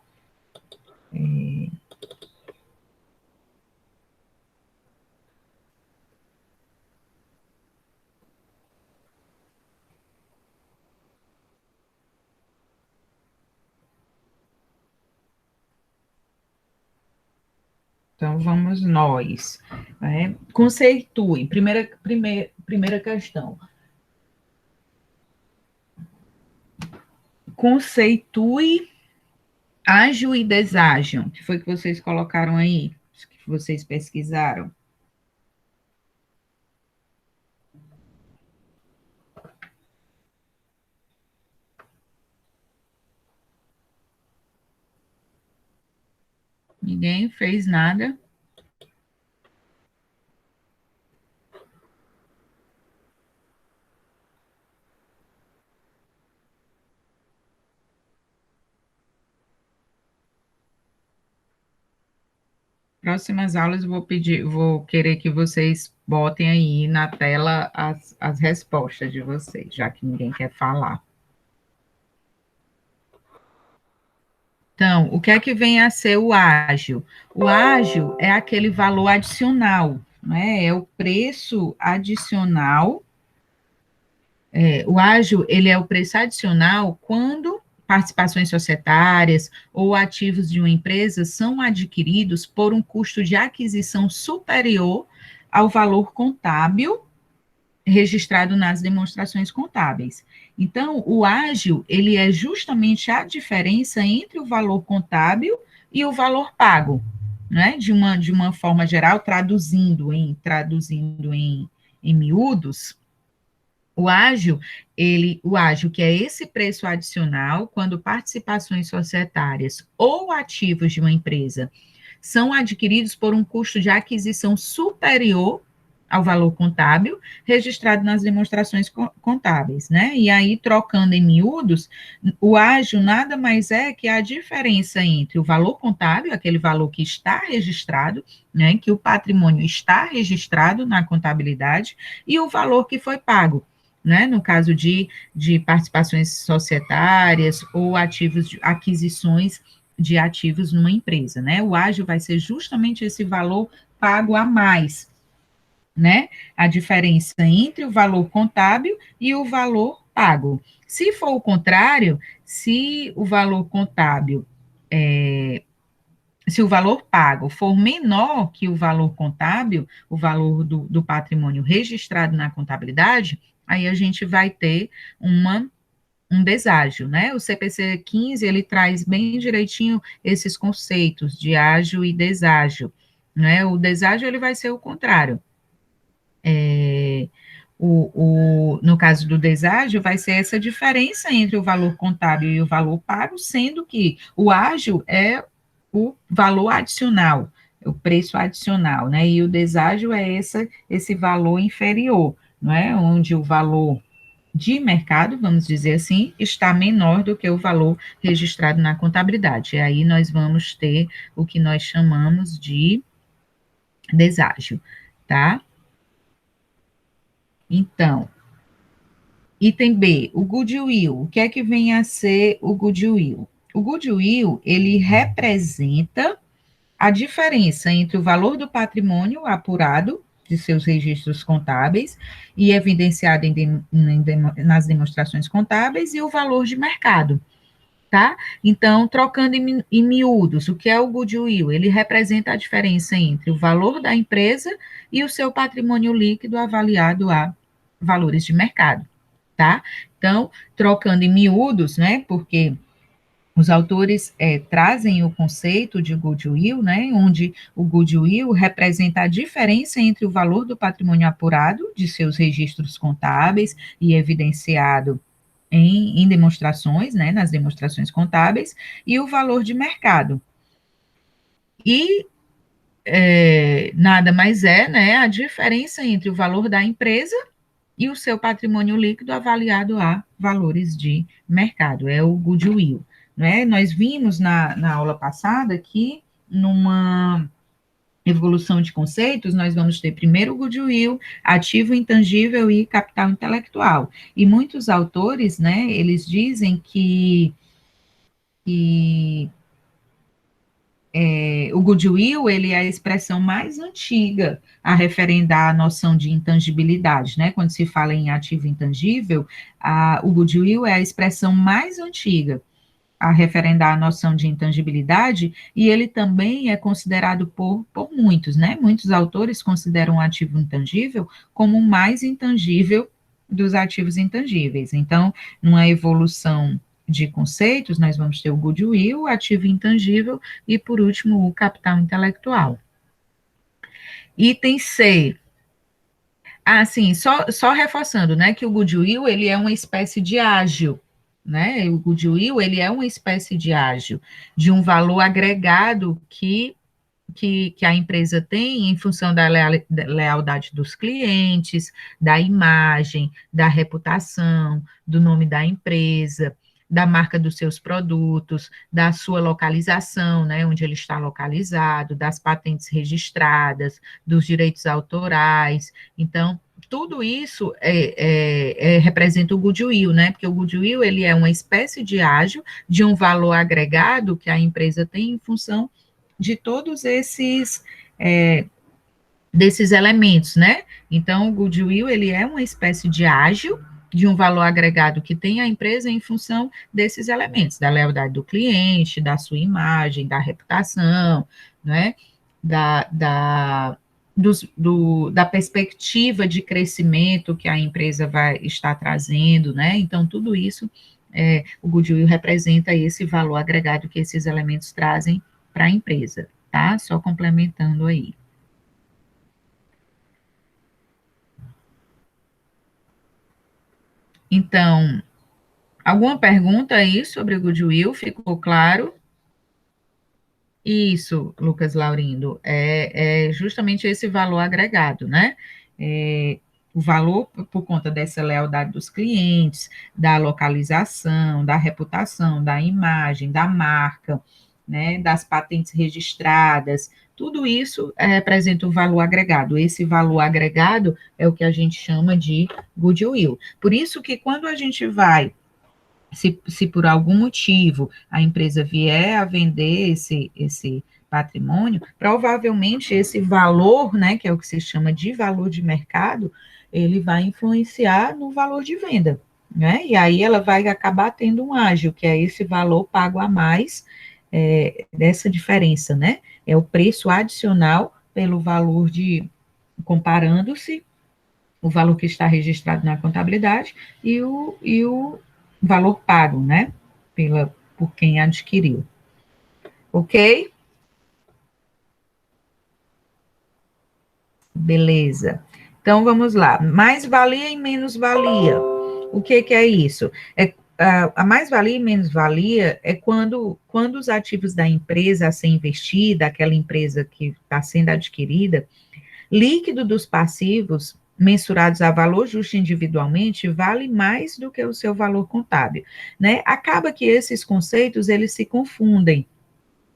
Então, vamos nós. Né? Conceitue. Primeira questão. Conceitue ágil e deságio. Que foi que vocês colocaram aí? Que vocês pesquisaram? Ninguém fez nada? Próximas aulas eu vou querer que vocês botem aí na tela as respostas de vocês, já que ninguém quer falar. Então, o que é que vem a ser o ágil? O ágil é aquele valor adicional, né? É o preço adicional. O ágil, ele é o preço adicional quando participações societárias ou ativos de uma empresa são adquiridos por um custo de aquisição superior ao valor contábil registrado nas demonstrações contábeis. Então, o ágil, ele é justamente a diferença entre o valor contábil e o valor pago, né? De uma forma geral, traduzindo em miúdos, o ágil, que é esse preço adicional, quando participações societárias ou ativos de uma empresa são adquiridos por um custo de aquisição superior ao valor contábil registrado nas demonstrações contábeis, né? E aí, trocando em miúdos, o ágil nada mais é que a diferença entre o valor contábil, aquele valor que está registrado, né, que o patrimônio está registrado na contabilidade, e o valor que foi pago, né, no caso de participações societárias ou aquisições de ativos numa empresa, né? O ágil vai ser justamente esse valor pago a mais, né? A diferença entre o valor contábil e o valor pago. Se for o contrário, se o valor contábil se o valor pago for menor que o valor contábil, o valor do patrimônio registrado na contabilidade, aí a gente vai ter um deságio, né? O CPC 15, ele traz bem direitinho esses conceitos de ágio e deságio, né? O deságio, ele vai ser o contrário. No caso do deságio, vai ser essa diferença entre o valor contábil e o valor pago, sendo que o ágio é o valor adicional, o preço adicional, né? E o deságio é esse valor inferior, não é? Onde o valor de mercado, vamos dizer assim, está menor do que o valor registrado na contabilidade. E aí nós vamos ter o que nós chamamos de deságio, tá? Então, item B, o goodwill. O que é que vem a ser o goodwill? O goodwill, ele representa a diferença entre o valor do patrimônio apurado de seus registros contábeis e evidenciado nas demonstrações contábeis e o valor de mercado, tá? Então, trocando em miúdos, o que é o goodwill? Ele representa a diferença entre o valor da empresa e o seu patrimônio líquido avaliado a valores de mercado, tá? Então, trocando em miúdos, né? Porque os autores trazem o conceito de goodwill, né, onde o goodwill representa a diferença entre o valor do patrimônio apurado de seus registros contábeis e evidenciado em demonstrações, né, nas demonstrações contábeis, e o valor de mercado. E nada mais é, né, a diferença entre o valor da empresa e o seu patrimônio líquido avaliado a valores de mercado, é o goodwill. Né? Nós vimos na aula passada que evolução de conceitos, nós vamos ter primeiro o goodwill, ativo intangível e capital intelectual. E muitos autores, né, eles dizem que o goodwill, ele é a expressão mais antiga a referendar a noção de intangibilidade, né? Quando se fala em ativo intangível, o goodwill é a expressão mais antiga a referendar a noção de intangibilidade, e ele também é considerado por muitos, né? Muitos autores consideram o ativo intangível como o mais intangível dos ativos intangíveis. Então, numa evolução de conceitos, nós vamos ter o goodwill, o ativo intangível e, por último, o capital intelectual. Item C. Sim, só reforçando, né, que o goodwill, ele é uma espécie de ágio, né, o goodwill, ele é uma espécie de ágio, de um valor agregado que a empresa tem em função da lealdade dos clientes, da imagem, da reputação, do nome da empresa, da marca dos seus produtos, da sua localização, né, onde ele está localizado, das patentes registradas, dos direitos autorais. Então, tudo isso representa o goodwill, né? Porque o goodwill, ele é uma espécie de ágio de um valor agregado que a empresa tem em função de todos desses elementos, né? Então, o goodwill, ele é uma espécie de ágio de um valor agregado que tem a empresa em função desses elementos, da lealdade do cliente, da sua imagem, da reputação, né? Da perspectiva de crescimento que a empresa vai estar trazendo, né? Então, tudo isso, o goodwill representa esse valor agregado que esses elementos trazem para a empresa, tá? Só complementando aí. Então, alguma pergunta aí sobre o goodwill? Ficou claro? Isso, Lucas Laurindo, é justamente esse valor agregado, né? O valor por conta dessa lealdade dos clientes, da localização, da reputação, da imagem, da marca, né, das patentes registradas, tudo isso representa o valor agregado. Esse valor agregado é o que a gente chama de goodwill. Por isso que quando a gente vai se por algum motivo a empresa vier a vender esse patrimônio, provavelmente esse valor, né, que é o que se chama de valor de mercado, ele vai influenciar no valor de venda, né? E aí ela vai acabar tendo um ágio, que é esse valor pago a mais dessa diferença, né? É o preço adicional pelo valor comparando-se o valor que está registrado na contabilidade e o valor pago, né? Por quem adquiriu. Ok? Beleza. Então vamos lá. Mais-valia e menos-valia. O que é isso? A mais-valia e menos-valia é quando os ativos da empresa a ser investida, aquela empresa que está sendo adquirida, líquido dos passivos mensurados a valor justo individualmente vale mais do que o seu valor contábil, né? Acaba que esses conceitos eles se confundem,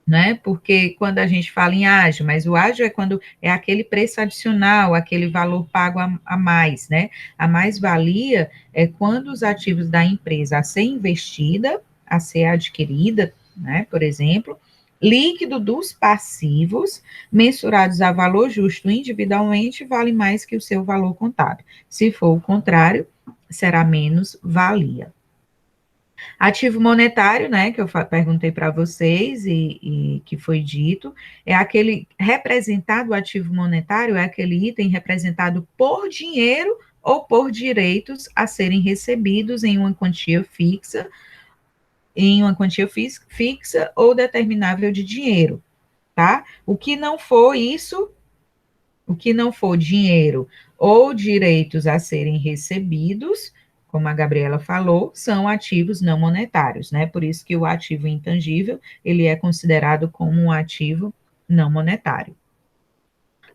né? Porque quando a gente fala em ágio, mas o ágio é quando é aquele preço adicional, aquele valor pago a mais, né? A mais-valia é quando os ativos da empresa a ser investida, a ser adquirida, né? Por exemplo, líquido dos passivos, mensurados a valor justo individualmente, vale mais que o seu valor contábil. Se for o contrário, será menos valia. Ativo monetário, né, que eu perguntei para vocês e que foi dito, é aquele representado, o ativo monetário é aquele item representado por dinheiro ou por direitos a serem recebidos em uma quantia fixa ou determinável de dinheiro, tá? O que não for dinheiro ou direitos a serem recebidos, como a Gabriela falou, são ativos não monetários, né? Por isso que o ativo intangível, ele é considerado como um ativo não monetário.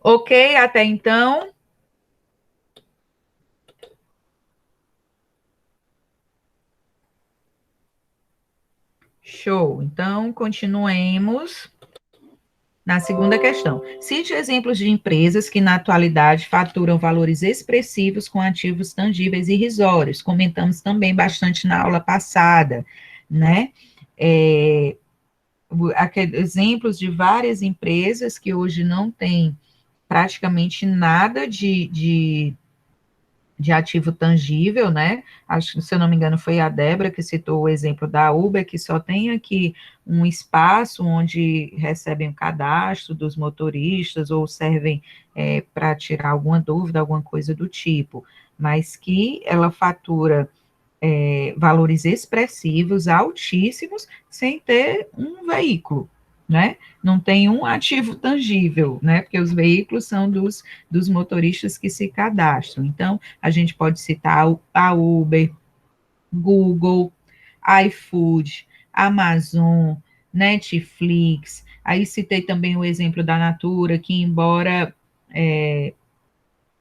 Ok, até então. Show. Então, continuemos. Na segunda questão, cite exemplos de empresas que na atualidade faturam valores expressivos com ativos tangíveis e irrisórios. Comentamos também bastante na aula passada, né? Exemplos de várias empresas que hoje não têm praticamente nada de ativo tangível, né? Acho que, se eu não me engano, foi a Débora que citou o exemplo da Uber, que só tem aqui um espaço onde recebem o cadastro dos motoristas ou servem para tirar alguma dúvida, alguma coisa do tipo, mas que ela fatura valores expressivos, altíssimos, sem ter um veículo, né? Não tem um ativo tangível, né? Porque os veículos são dos motoristas que se cadastram. Então, a gente pode citar a Uber, Google, iFood, Amazon, Netflix. Aí citei também o exemplo da Natura, que embora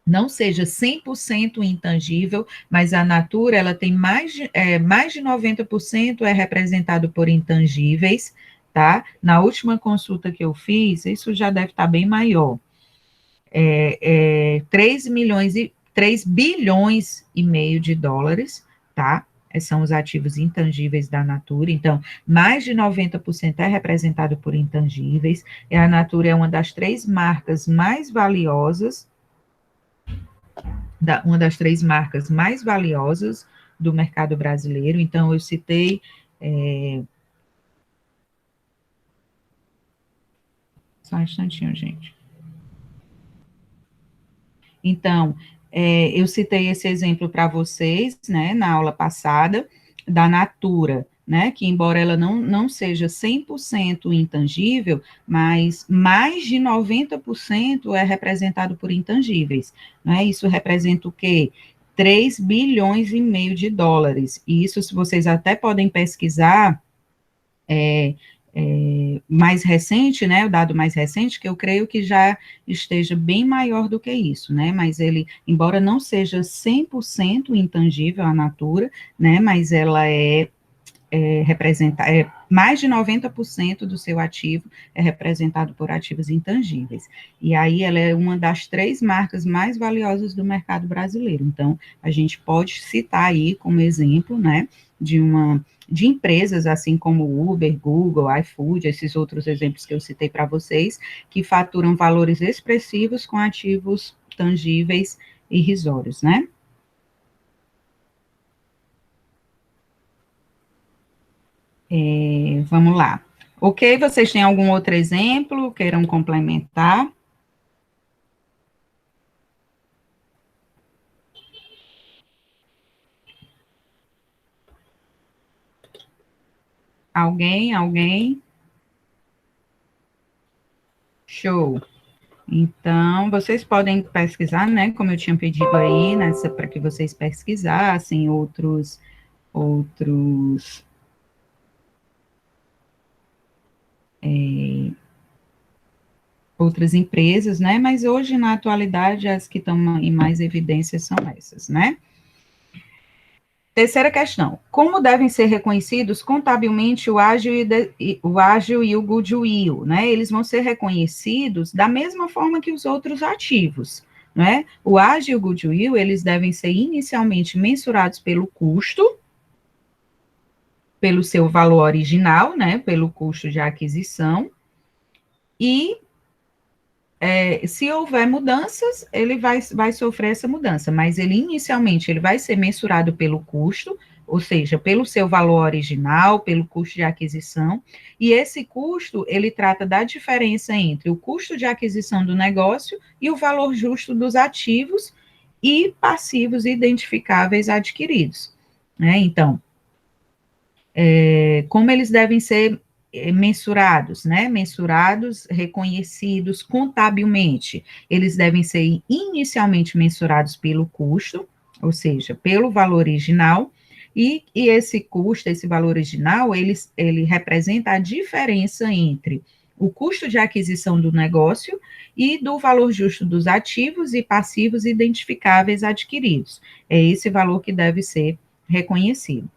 não seja 100% intangível, mas a Natura, ela tem mais de 90% é representado por intangíveis, tá? Na última consulta que eu fiz, isso já deve estar bem maior, 3 bilhões e meio de dólares, tá? São os ativos intangíveis da Natura, então, mais de 90% é representado por intangíveis, e a Natura é uma das 3 marcas mais valiosas, uma das 3 marcas mais valiosas do mercado brasileiro. Então, eu citei. Só um instantinho, gente. Então, eu citei esse exemplo para vocês, né, na aula passada, da Natura, né, que embora ela não seja 100% intangível, mas mais de 90% é representado por intangíveis, né, isso representa o quê? 3 bilhões e meio de dólares, e isso, se vocês até podem pesquisar, é, mais recente, né, o dado mais recente, que eu creio que já esteja bem maior do que isso, né, mas ele, embora não seja 100% intangível a Natura, né, mas ela representa, mais de 90% do seu ativo é representado por ativos intangíveis. E aí ela é uma das 3 marcas mais valiosas do mercado brasileiro. Então, a gente pode citar aí como exemplo, né, de empresas assim como Uber, Google, iFood, esses outros exemplos que eu citei para vocês, que faturam valores expressivos com ativos tangíveis irrisórios, né? Vamos lá. Ok, vocês têm algum outro exemplo? Queiram complementar? Alguém? Alguém? Show. Então, vocês podem pesquisar, né? Como eu tinha pedido aí, nessa, para que vocês pesquisassem outros outras empresas, né? Mas hoje, na atualidade, as que estão em mais evidência são essas, né? Terceira questão: como devem ser reconhecidos contabilmente o ágil e o goodwill, né? Eles vão ser reconhecidos da mesma forma que os outros ativos, né? O ágil e o goodwill, eles devem ser inicialmente mensurados pelo custo, pelo seu valor original, né? Pelo custo de aquisição, e se houver mudanças, ele vai sofrer essa mudança, mas ele inicialmente ele vai ser mensurado pelo custo, ou seja, pelo seu valor original, pelo custo de aquisição, e esse custo ele trata da diferença entre o custo de aquisição do negócio e o valor justo dos ativos e passivos identificáveis adquiridos, né? Então, como eles devem ser mensurados, né? Mensurados, reconhecidos contabilmente. Eles devem ser inicialmente mensurados pelo custo, ou seja, pelo valor original, e esse custo, esse valor original, ele representa a diferença entre o custo de aquisição do negócio e do valor justo dos ativos e passivos identificáveis adquiridos. É esse valor que deve ser reconhecido.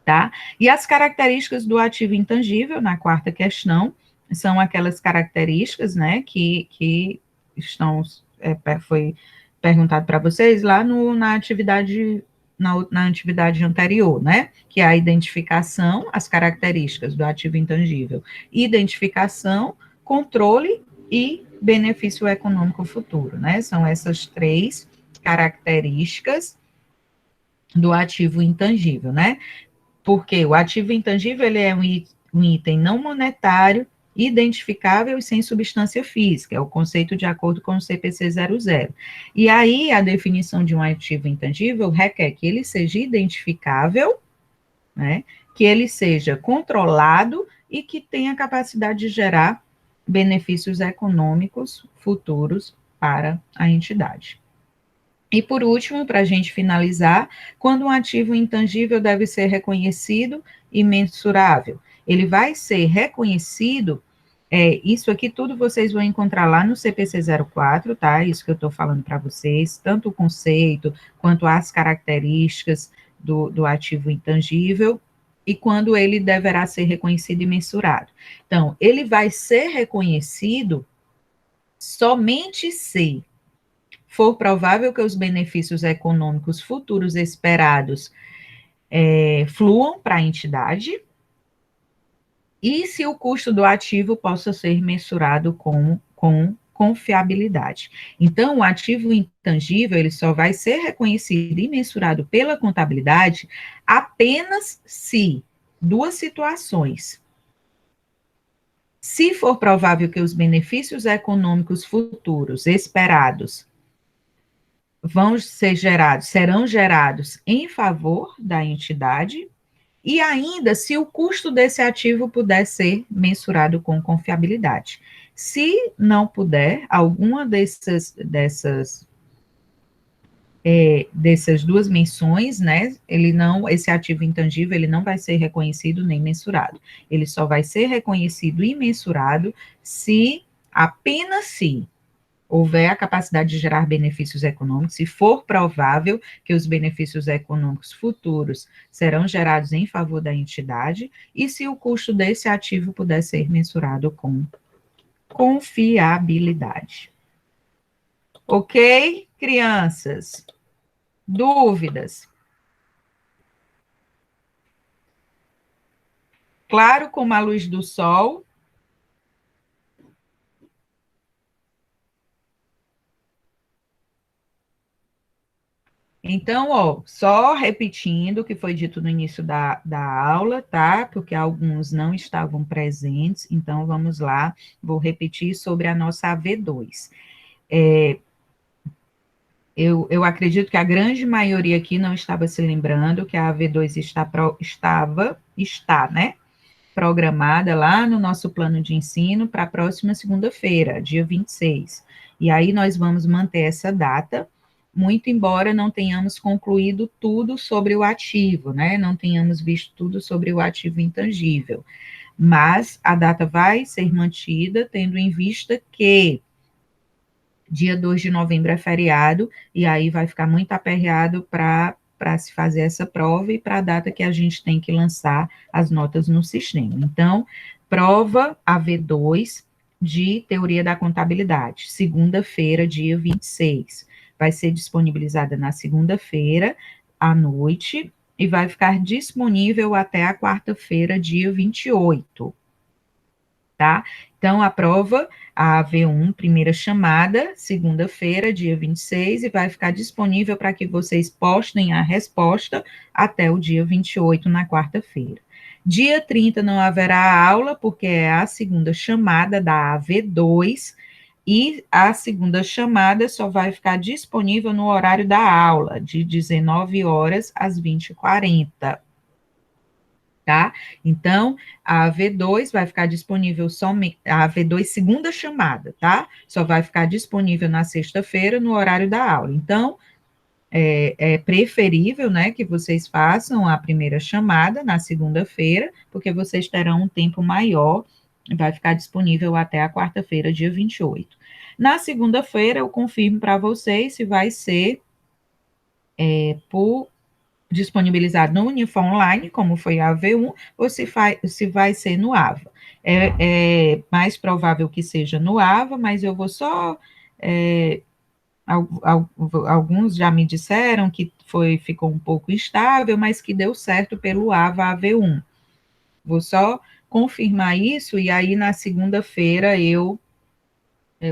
Tá? E as características do ativo intangível, na quarta questão, são aquelas características, né, que estão, foi perguntado para vocês lá na atividade, na atividade anterior, né, que é a identificação, as características do ativo intangível, identificação, controle e benefício econômico futuro, né, são essas três características do ativo intangível, né, porque o ativo intangível ele é um item não monetário, identificável e sem substância física, é o conceito de acordo com o CPC 00. E aí, a definição de um ativo intangível requer que ele seja identificável, né, que ele seja controlado e que tenha capacidade de gerar benefícios econômicos futuros para a entidade. E por último, para a gente finalizar, quando um ativo intangível deve ser reconhecido e mensurável? Ele vai ser reconhecido, isso aqui tudo vocês vão encontrar lá no CPC 04, tá? Isso que eu estou falando para vocês, tanto o conceito quanto as características do ativo intangível, e quando ele deverá ser reconhecido e mensurado. Então, ele vai ser reconhecido somente se for provável que os benefícios econômicos futuros esperados fluam para a entidade e se o custo do ativo possa ser mensurado com confiabilidade. Então, o ativo intangível ele só vai ser reconhecido e mensurado pela contabilidade apenas se duas situações. Se for provável que os benefícios econômicos futuros esperados serão gerados em favor da entidade, e ainda se o custo desse ativo puder ser mensurado com confiabilidade. Se não puder, alguma dessas duas menções, né, esse ativo intangível, ele não vai ser reconhecido nem mensurado. Ele só vai ser reconhecido e mensurado se, apenas se, houver a capacidade de gerar benefícios econômicos, se for provável que os benefícios econômicos futuros serão gerados em favor da entidade, e se o custo desse ativo puder ser mensurado com confiabilidade. Ok, crianças? Dúvidas? Claro como a luz do sol. Então, ó, só repetindo o que foi dito no início da aula, tá? Porque alguns não estavam presentes, então vamos lá, vou repetir sobre a nossa AV2. Eu acredito que a grande maioria aqui não estava se lembrando que a AV2 está, né? Programada lá no nosso plano de ensino para a próxima segunda-feira, dia 26. E aí nós vamos manter essa data, muito embora não tenhamos concluído tudo sobre o ativo, né? Não tenhamos visto tudo sobre o ativo intangível. Mas a data vai ser mantida, tendo em vista que dia 2 de novembro é feriado, e aí vai ficar muito aperreado para se fazer essa prova e para a data que a gente tem que lançar as notas no sistema. Então, prova AV2 de Teoria da Contabilidade, segunda-feira, dia 26. Vai ser disponibilizada na segunda-feira, à noite, e vai ficar disponível até a quarta-feira, dia 28, tá? Então, a prova, a AV1, primeira chamada, segunda-feira, dia 26, e vai ficar disponível para que vocês postem a resposta até o dia 28, na quarta-feira. Dia 30 não haverá aula, porque é a segunda chamada da AV2, e a segunda chamada só vai ficar disponível no horário da aula, de 19 horas às 20h40. Tá? Então, a AV2 vai ficar disponível somente, a AV2 segunda chamada, tá? Só vai ficar disponível na sexta-feira, no horário da aula. Então, é preferível, né, que vocês façam a primeira chamada na segunda-feira, porque vocês terão um tempo maior, vai ficar disponível até a quarta-feira, dia 28. Na segunda-feira, eu confirmo para vocês se vai ser por disponibilizado no Unifor Online, como foi a AV1, ou se vai ser no AVA. É mais provável que seja no AVA, mas eu vou só... alguns já me disseram que ficou um pouco instável, mas que deu certo pelo AVA AV1. Vou só confirmar isso, e aí na segunda-feira eu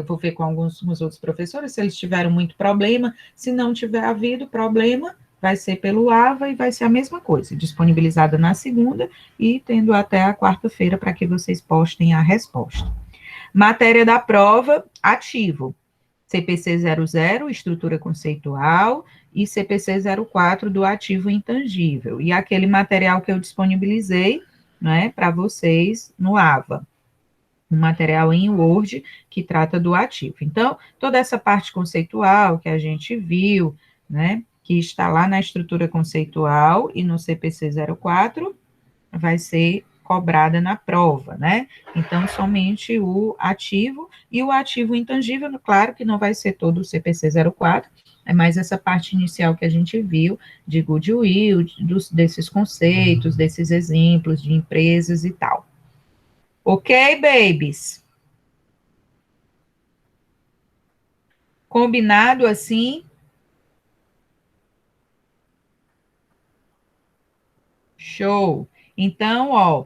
vou ver com alguns outros professores se eles tiveram muito problema. Se não tiver havido problema, vai ser pelo AVA e vai ser a mesma coisa, disponibilizada na segunda e tendo até a quarta-feira para que vocês postem a resposta. Matéria da prova, ativo. CPC 00, estrutura conceitual, e CPC 04 do ativo intangível. E aquele material que eu disponibilizei, né, para vocês no AVA, um material em Word que trata do ativo. Então, toda essa parte conceitual que a gente viu, né, que está lá na estrutura conceitual e no CPC 04, vai ser cobrada na prova, né? Então, somente o ativo e o ativo intangível, claro que não vai ser todo o CPC 04, é mais essa parte inicial que a gente viu de goodwill, desses conceitos, desses exemplos de empresas e tal. Ok, babies? Combinado assim? Show. Então, ó,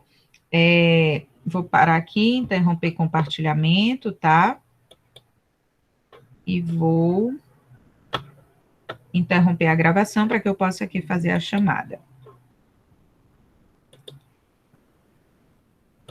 vou parar aqui, interromper compartilhamento, tá? E vou interromper a gravação para que eu possa aqui fazer a chamada.